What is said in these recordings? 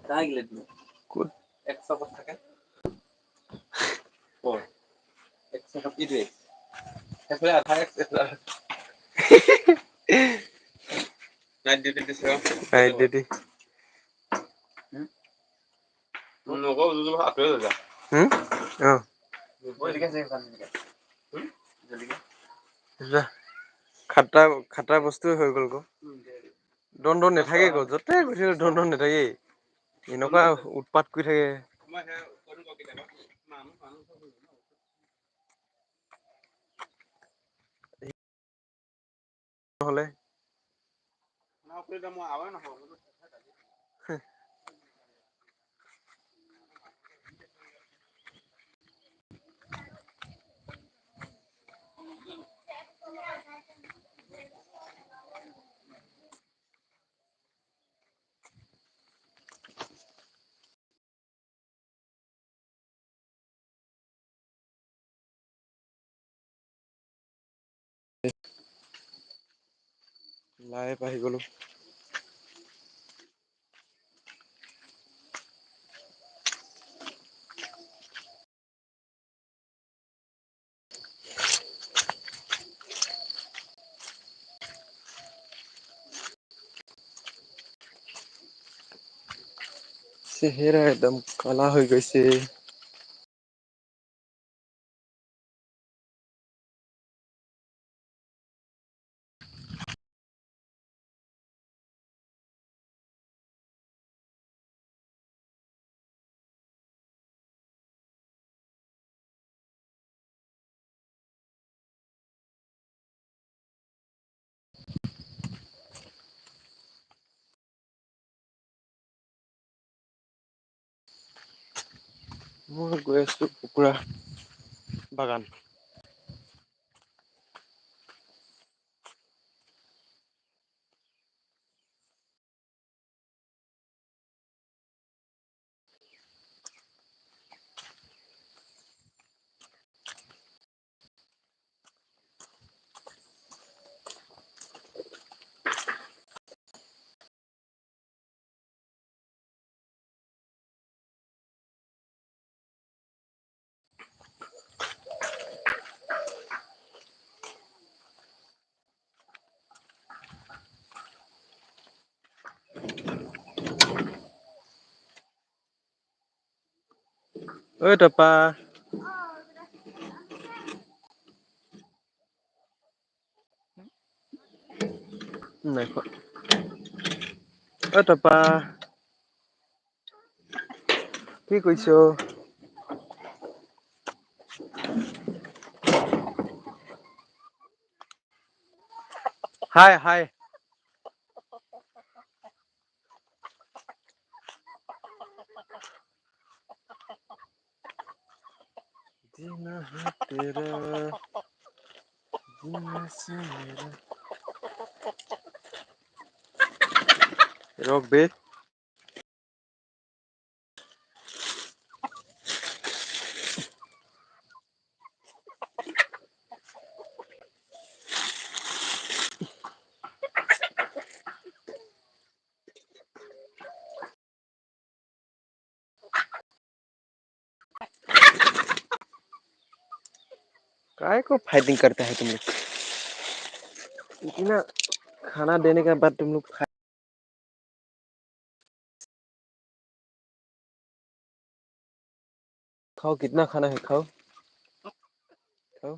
कहाँ गिले तुम ক'ত 100 কত থাকে ও 100 কত ইদে এফলে আধা নাইট ডিউটি দিছে নাইট ডিউটি নগো দুটো আতৰে যা অঁ জলদি কে কাম নিকে জলদি কে খাতৰা বস্তুৱে হৈ গ'ল গো দন নাথাকে গ'ল য'তে গৈছিল দন নাথাকেই এনেকুৱা উৎপাত কৰি থাকে মই হে কোন ক কিটা মানুহ নহ'লে না কৰিলে মই আৱে নহব লাইভ আহি গ'লো চেহেৰা একদম কালা হৈ গৈছে মই গৈ আছো কুকুৰা বাগান ঐ টপা নাই খোৱা ঐ টপা কি কৰিছ হাই হাই जीना है तेरा जीने से मेरा रॉक बे काय को फाइटिंग करता है तुम लोग इतना खाना देने के बाद तुम लोग खाओ कितना खाना है खाओ खाओ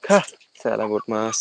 खा साला बदमाश